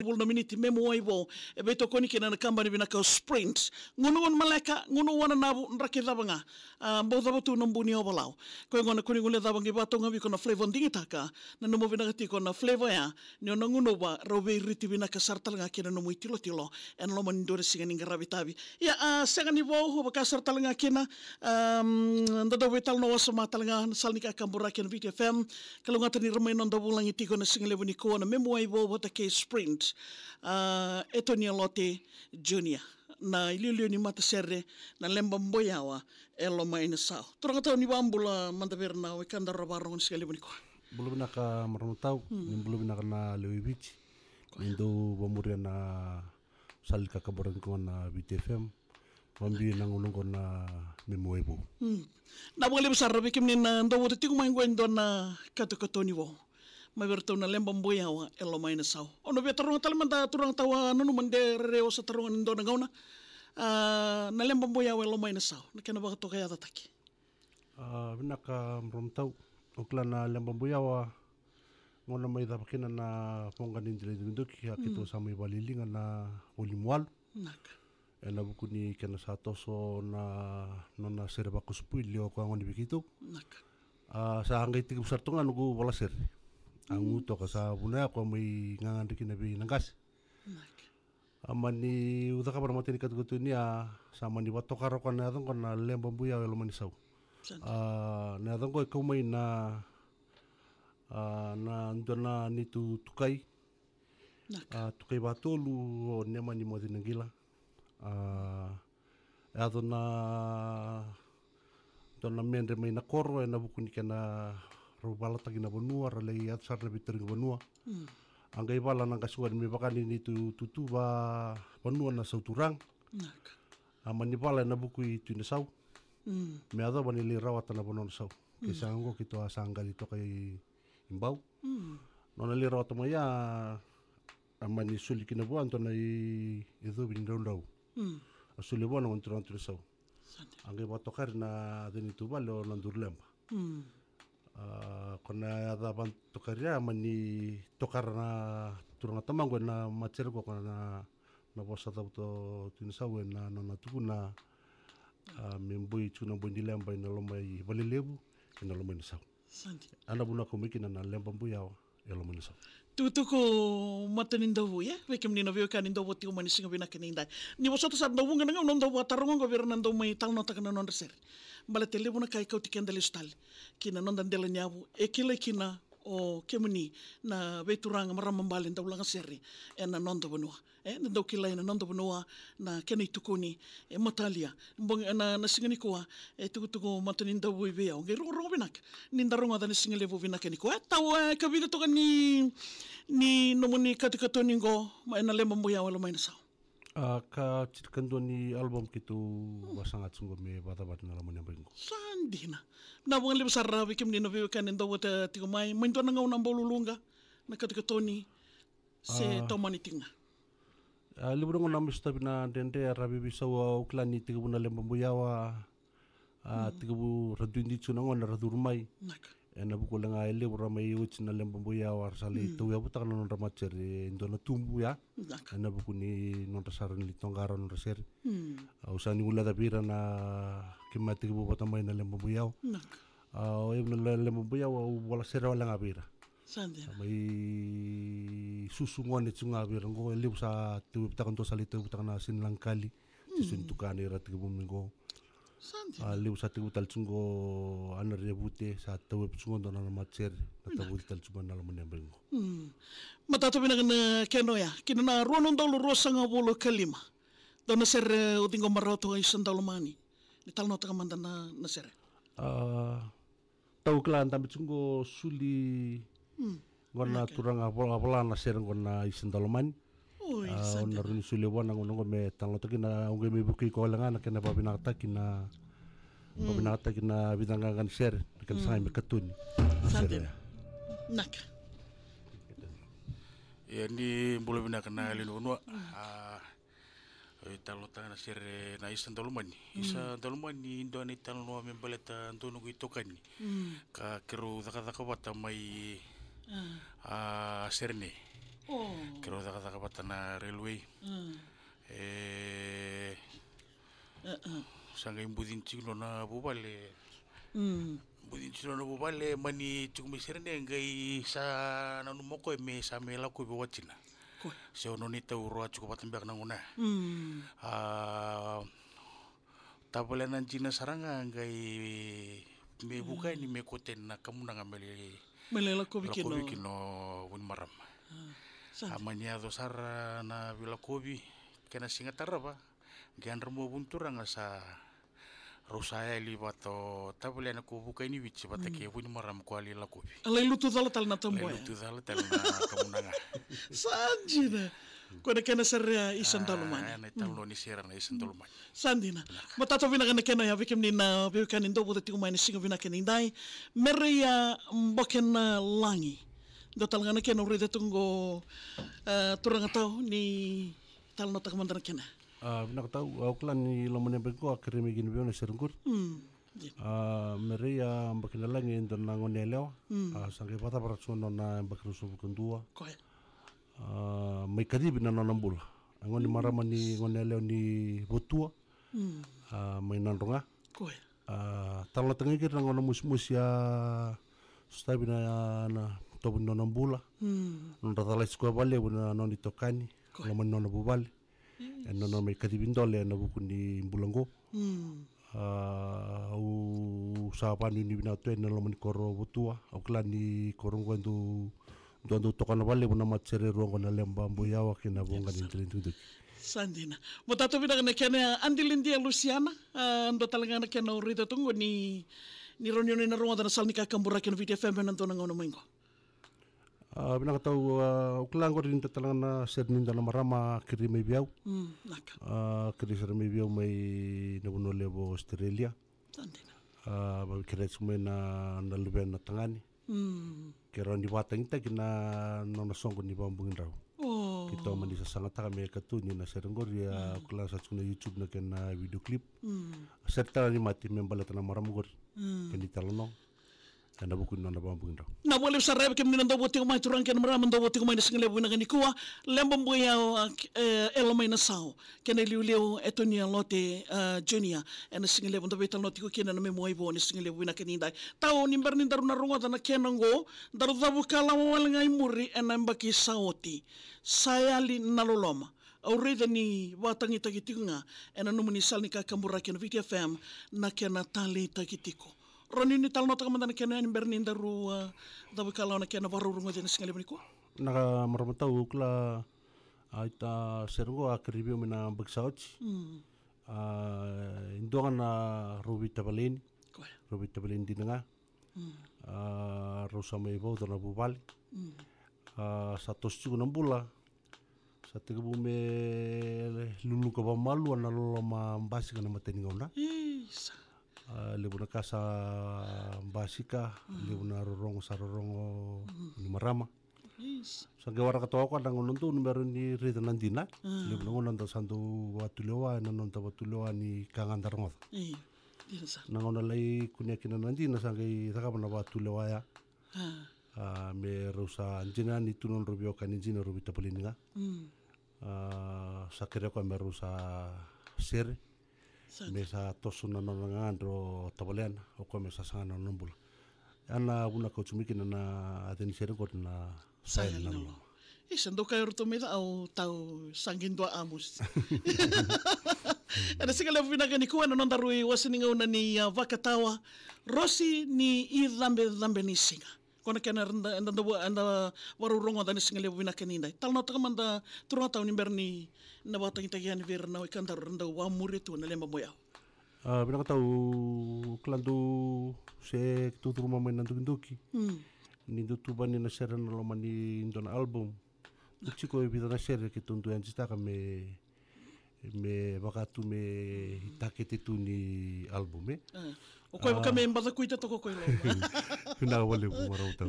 na miniti memo ibo e beto koni kina na kambani bina ka sprint ngunun maleka ngunu wana nabu nrake dabanga mbo dabatu nambuni obalau ko ngona koni ngule dabangi bato ngabi kona flavor ndingitaka na no bina kati kona flavor ya ni ona ngunu ba robe riti bina ka sartal nga kina no muy tilo tilo en lo man ndore singa ninga rabitabi ya senga ni bo ho ka sartal nga kina ndado betal no wasama tal nga salnika kambura kina VTFM kalunga tani ramay non do bulang itiko na singa lebu ni ko na memo ibo bota ke sprint Etonia Lote Junior na ililio ni mata serre na lemba mboyawa elo maina sao turang tau ni bambula mantaver na wekanda rabarong sekali buniko belum naka marmutau belum naka na lewibich indo bamuria na salika kabarang ko na BTFM mambi nang ulong ko na memoebo na boleh besar bikim ni na ndo wote tiku main gwen don na katu ni wo may bertau na lembang boyawa elo may nasaw. Ono biya tarungan talamanda turang tawa nunu mande reo sa tarungan ndo na gauna na lembang boyawa elo may nasaw. Nakina ba ito kaya tataki? Naka marumtaw. Ukla na lembang boyawa ngona may dapakinan na pongganin dili dunduki kito sa may balilingan na ulimual. Naka. Na buku ni kena satu so na nona serba kuspulio ko ngoni bikito. Naka. Sa hanggai tiga besar tungan ugu walaser. Ang uto ka sa bunaya ko may ngangandikin na binangkas. Amani uda ka para matini katugutu niya sa mani bato karo ka na adong ko na lembang buya wala manisaw. Na adong ko ikaw may na ando na nitu tukay. Tukay batulu o nema ni mo dinanggila. Adong na mendre may nakoro na bukuni ka na rubala tagi na benua ralei atsar lebih tering benua anggai bala nang kasuan me bakani ni tutu ba benua na sauturang amani bala na buku itu na sau me ada bani li rawat na bonon sau kisango kito asanggal itu kay imbau nona li rawat maya amani suli kinabuan to na itu bindau asuli bona ngonturan tu sau anggai batokar na denitu balo nandur lemba kona ada bantu karya mani tokar na turang tamang ko na macer ko na bosa tau to tinsaw na tuku na membui tuna bondi lembay na lomay balilebu na lomay nasaw ana buna ko mikina na lembang buyaw lomay nasaw tutuko matanin daw ya wekem ni navio kanin daw ti umani singa binakin inday ni bosoto sa daw nga nga non daw tarungan gobyerno daw may talno ta kana non reser balatele buna kay kaw ti kendali stal kina non dan dela nyabu e kila kina o kemuni na veturanga maramambalen daw lang seri na non daw benua na daw kila na non daw benua na kenay tukuni matalia mbong na singani ko tukutuko matanin daw buibeya ngero robinak nindarunga dan singale bu binak ni ko taw kabila to kan ni nomoni katu ningo na lembang buya wala may nasaw. Ka citkando ni album kitu wasangat sungguh me bata-bata na laman yang beringo. Sandi na. Na bunga liba sarra bikim ni nabiyo kanin daw wata tikumay. Mainto na nga unang bolulunga na katu ni se tomani tinga. Libo nga namis tabi na dende rabi bisawa uklan ni tigabu na lembang buyawa tigabu raduindi tsunangon na radurumay. Naka. Na buku lenga ele ramai uci na lembang buyawa sali tu ya buta kana non ramacer indo na tumbu ya na buku ni non rasaran li tongaran non raser usani ula dabira na kimati bu bota mai na lembang buyaw o ibn lembang buyaw wala sera wala ngabira sande mai susungon itu ngabira ngo ele sa tu buta kan to sali tu buta kana sinlang kali sisun tukani rat ke bumingo liu sa tigu tal tsungo anar rebute sa tawe tsungo dona na macer na tawe tal tsungo na laman yang bengo matato binagana keno ya kina na ruanon daw rosa nga bolo kalima daw na ser utingo maroto ay sandaw lumani ni tal no takamanda na ser taw klan tamit tsungo suli ngona turang apola na ser ngona isandaw lumani narun sulewan ang unong me tanglo to kina ungge me buki ko lang na kina babinata kina bidangan share kan sa me katun nak ya ni boleh bina kana lin unwa talo ta na share na isan dalumani isa dalumani indo ni talo me baleta antunu ko kan ka kero daka bata mai share ne Kero taka patana railway. Sanga imbudin chilo na bubale. Budin chilo na bubale mani chukumisirne ngai sa nanumoko me sa mela ko biwatina. Se ononita uro chukupatambak nanguna. Tabale nan China saranga ngai me buka ni me koten na kamu nanga Melela kobi kino win maram. Amanya dosar na vila kobi kena singatara ba. Gian remo bunturanga sa Rosaya libato tabale na ko buka ni wichi batake win maram ko ali la kobi. Alai lutu dala tal na tamboy. Lutu dala tal na kamu nanga. Sanjina. Kona kena seria isan taluman. Na talo ni sera na isan taluman. Sandina. Matato vina kana kena ya vikem ni na vikan indo boda tiku mai singa vina kena indai. Meria mboken langi. Do talangana kena urida tungo turanga tau ni talno takamandana kena. Vina tau auklan ni lamane bengko akhirnya gini biona serungkur. Meria mboken langi indo nangone leo. Sangke pata parasuno na mboken subukundua. Koe. May karibi na nanambula. Ang ni marama ni ngoneleo ni botua. May nanronga. Koe. Tala tengikir na ngona musmus ya stabi na tobu nanambula. Nonda tala iskua bale buna noni tokani. Laman nona bubale. Nona may karibi ndole na buku ni mbulango. Au saapani ni binatuen na laman koro botua. Au klan ni korongwa ndu Doando tokana vale buna matsere ruango na lemba mboyawa kina bonga ni trintudu. Sandina. Motato vina kana kena Andilindia Luciana ando talangana kena urida tungo ni ronione na ruanga na salnika kambura kena VTFM nanto na ngono mengo. Bina katau uklango rin talangana serninda na marama kiri may biaw. Naka. Kiri ser may biaw may nabuno lebo Australia. Sandina. Kira sumay na naluben na tangani. Kira ni batang ita kina nona songo ni bambungin raw. Kita mandi sa sangata kami katu ni na serenggor ya kula sa tsuna YouTube na kena video clip. Serta ni mati membalat na maramugor. Kani talonong. Na buku nona bambungin raw. Na boleh sarap kem ni nando boti ko mai turang ken maram nando boti ko mai single bu na ni kuwa lembam bu ya elomai na sao ken liu etonia lote junior en single bu betal noti ko ken na me moi bo ni single bu na ken indai tau ni ber ni daru na ronga na ken ngo daru dabu kala wal ngai muri en mbaki saoti saya li naloloma Aureda ni watangi takitikunga en numuni salni ka kambura ken VTFM na ken tali takitiko Roni ni tal nota kamandana kena ni berni daru dabu kalau na kena baru rungo jenis sekali beniko. Naka maramatau kula aita sergo akribio mina bagsauch. Indongan na Ruby Tabalin. Ruby Tabalin di nga. Rosa may bau na bubal. Satu siku ng bula. Sa tiga bume lulu ka ba malu na lolo mambasi ka na mateningaw na. Lebuna kasa basika, lebuna rorong sa rorong ni marama. Sa gawara katawa ko nang ununto numero ni Rita Nandina, lebuna ngunan ta sandu watulewa nanon ta watulewa ni kangandarongot. Nang unalay kunya kina Nandina sa gay takapa na watulewa ya. Me rusa anjina ni tunon rubio kaninjina rubi tapolini nga. Sa kira ko me rusa sere. Mesa tosuna nangandro tabalean o kome sa sanga nombul. Ana una ko tumikin na aten sere ko na saya nalo. Isando kayo rito mita au tau sangin dua amus. Ada segala vina kani kuan non darui wasininga una ni vakatawa Rosi ni idambe ni singa. Kona kena anda waru rongo dani singale vina kanindai. Tal nota kamanda turun tau ni berni na batang itagian ver na ikandar renda wa muritu na lemba moya. Bina katau klandu se tutur mama nanduki. Ni tutuban ni na sera na loma ni indona album. Uchiko ibita na sera ki tuntu yang cita kame me bakatu me hitakete tu ni album O koe waka me mbada kuita toko koe lo. Pina wale bumarau tau.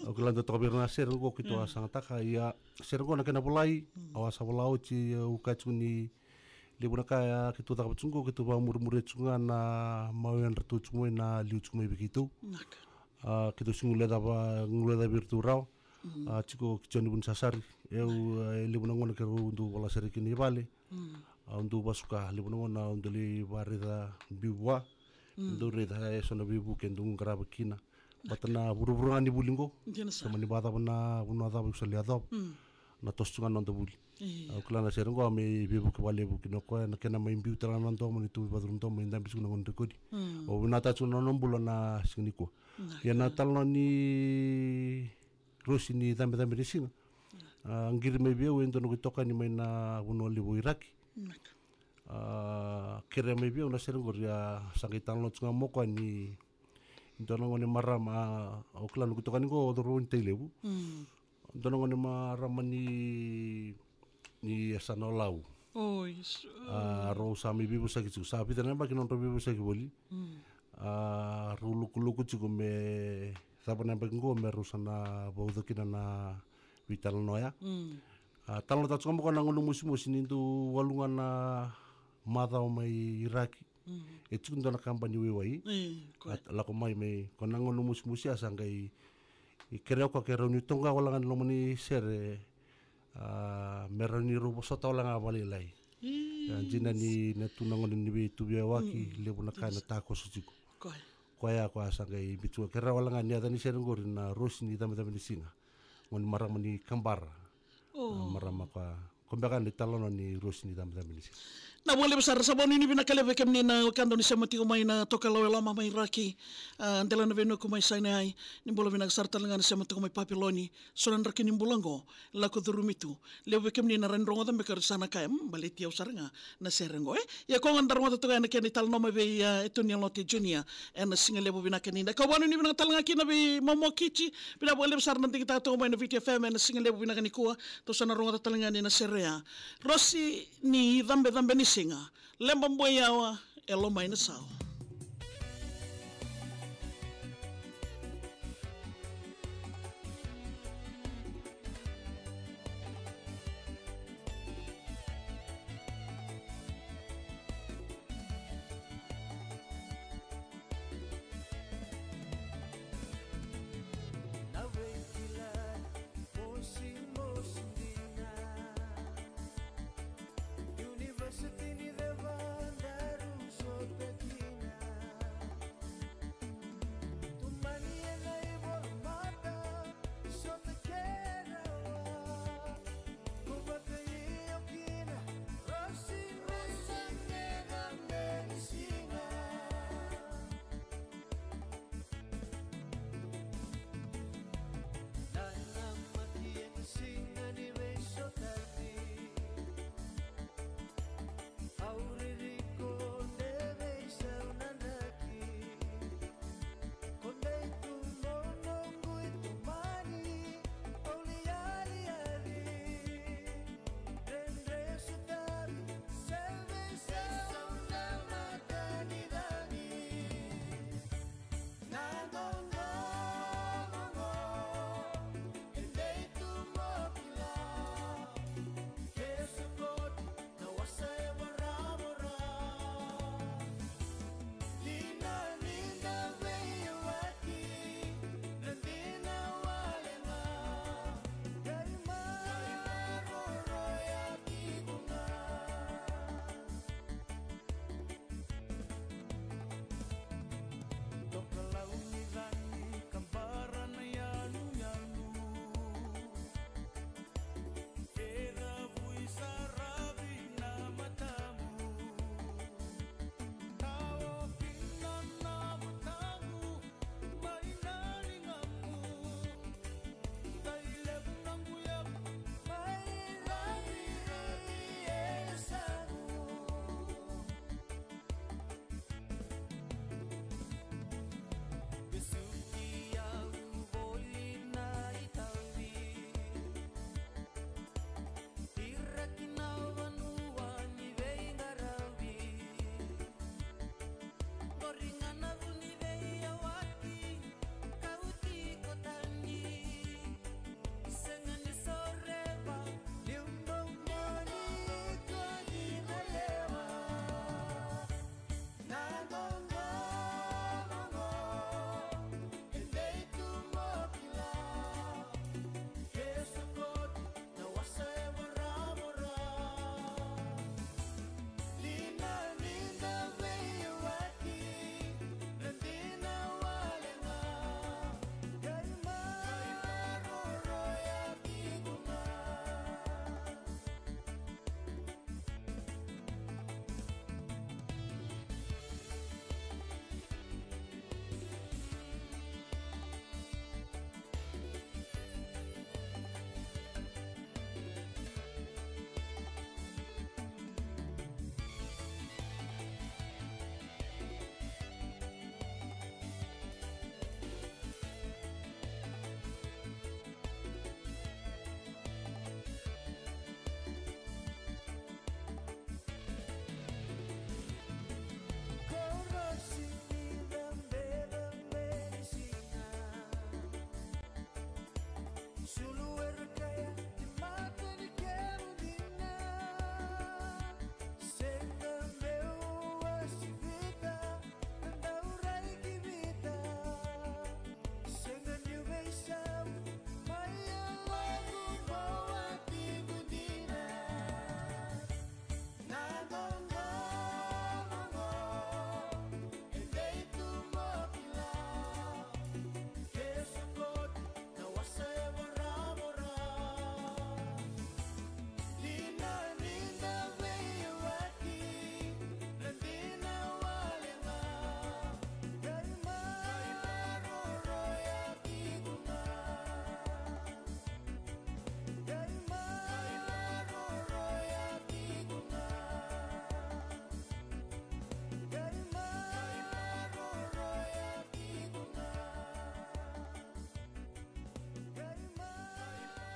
O kelanda toka birna sera ko kito asangataka ia sera ko na kena polai awasa polau ci ukatu ni libuna kaya kito taka patsungo kito ba murmure tsunga na mawian ratu tsungo na liu tsungo begitu. Kito singuleda ba nguleda virtu rau tiko kichoni bun sasari eu libuna ngona ke undu wala seri kini vale undu basuka libuna ngona undu li barida biwa undu rida sona bibu kendu ngraba kina batana buru-buru ni bulingo sama ni bata bana buna da bu sali adop na tostunga nonda buli klana serengo ame bibu ke vale bu kino ko na kena mai biu tala nonda mo ni tu badrum to mo ndam bisu ngon rekodi o buna ta tsuno nombula na siniko ya na talno ni rosi ni tambe ni singa ngir me biu endo no toka ni mai na buno libo iraki kere me biu na serengo ya sangitan lo tsunga moko ni dono ngone marama o klanu kutoka ni go doro intelebu dono ngone marama ni asanolau ro sami bibu sakitsu sapi tana ba kinon bibu sakiboli ruluku tsugo me sabana ba ngo me rusana baudo kinana vital noya talo tatsu mo kana ngulu musimusi nindu walungana mada o mai iraki itu ndona kampanye wewai lako mai me konango no musmusi asangai ikere ko kero ni tonga wala ngan lomoni sere merani rubo sota wala nga bali lai jina ni netunango ni be tubia waki lebuna kana tako sujiku koya ko asangai bitu kera wala ngan ni sere ngori na rosni tamata ni singa ngon marama ni kambar marama ka kombekan di talono ni rosni tamata ni singa na boleh besar sabon ini bina kale veke menina kando ni semati umai na toka lawe lama mai raki antela na veno kumai saine ai ni bola bina sarta lengan semati umai papiloni sonan raki ni bulango la ko durumitu le veke menina rendrongo tambe kar sana kai baleti au saranga na serengo ya ko ngandar ngota toka na ken tal no me be eto ni lote junior na singa lebo bina kenina ka wanu ni bina tal ngaki na be momo kichi bina boleh besar nanti kita to umai na VTFM na singa lebo bina kanikua to sana rongo tal ngani na serea rosi ni dambe ni singa lemba mboyawa elo mai na sao University ni de Bandaru Sotetina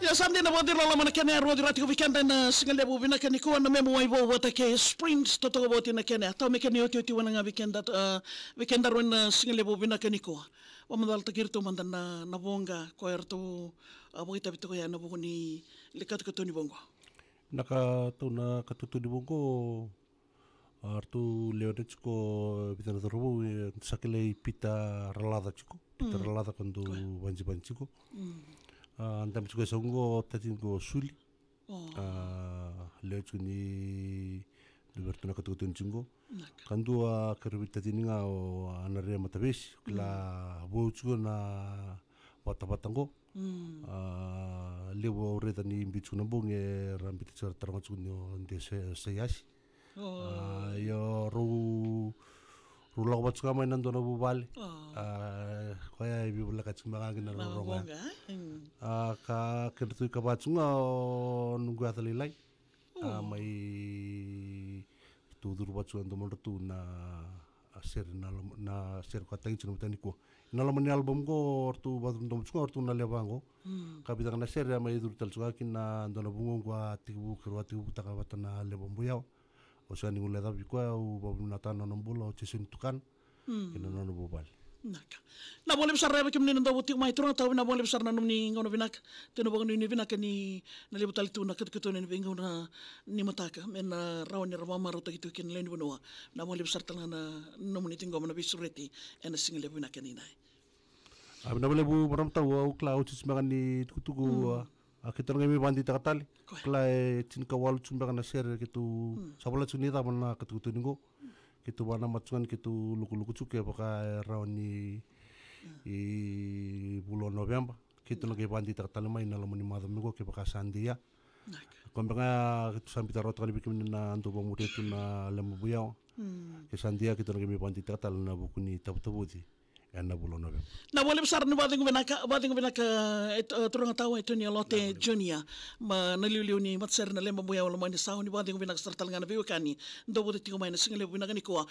Ya samdi na wadi lola mana kene arwadi rati ko vikanda na singalia bu bina kene ko na memo ai bo wata ke sprint toto bo tina kene tau me kene oti wana nga vikenda ron na singalia bu bina kene ko wa mandal takirto mandana na bonga ko erto abo ita bitko ya na bu ni likat ko toni bongo naka to na katutu di bongo artu leonets ko bitana robo sakele pita relada chico pita relada quando banji ko andam juga songo tatin ko suli leo ni liberto na katutun jingo kandu a kerbita tininga o anare matabes kla bo chugo na watabatango leo reta ni bichu na bonge rambita char tarmachu no de sayas yo rula ko batsuka may nando na bubali kaya ibibula ka tsumakagin na ronga ka kertu ka batsunga nunggu atalilay may tudur batsuan to monrtu na share ka tangin chino tani ko nalaman ni album ko ortu batum tom tsunga ortu na lebango kapita na share may dur tal tsuka kin na ndona bungo kwa tibu kirwati butaka batana lebom buyao o sa ni ngula tabi ko au babu natana nombolo chesun tukan ina nono bobal naka na boleh besar reba kimni ndo butik mai turang tahu na boleh besar na numni ngono binak teno bangun ni binak ni na libutal tu na ketu ni bingo na ni mataka men rawan ni rama maru gitu kin len bonua na boleh besar tala na numni tinggo na bisureti ena single binak ni nai abi na boleh bu maram tahu au klau chis makan ni tuku kita ngai mi bandi takatali klai tin kawal chumba kana share kitu sabala chuni ta mana ketu ningo kitu bana matsuan kitu luku cuke apakah rauni bulan November kitu ngai bandi takatali mai na lamani madam ningo ke apakah sandia kombanga kitu sambita rot kali bikin na anto bamude tu na lemu buyao ke sandia kitu ngai mi bandi takatali na bukuni tabu-tabuti na bulan November. Na boleh besar ni bading binaka turang tahu itu ni lote junior ma naliu ni matser na lemba buya wala mani sahu ni bading binaka sertal ngana biwakani ndo bote tingo mai na single binaka ni ko.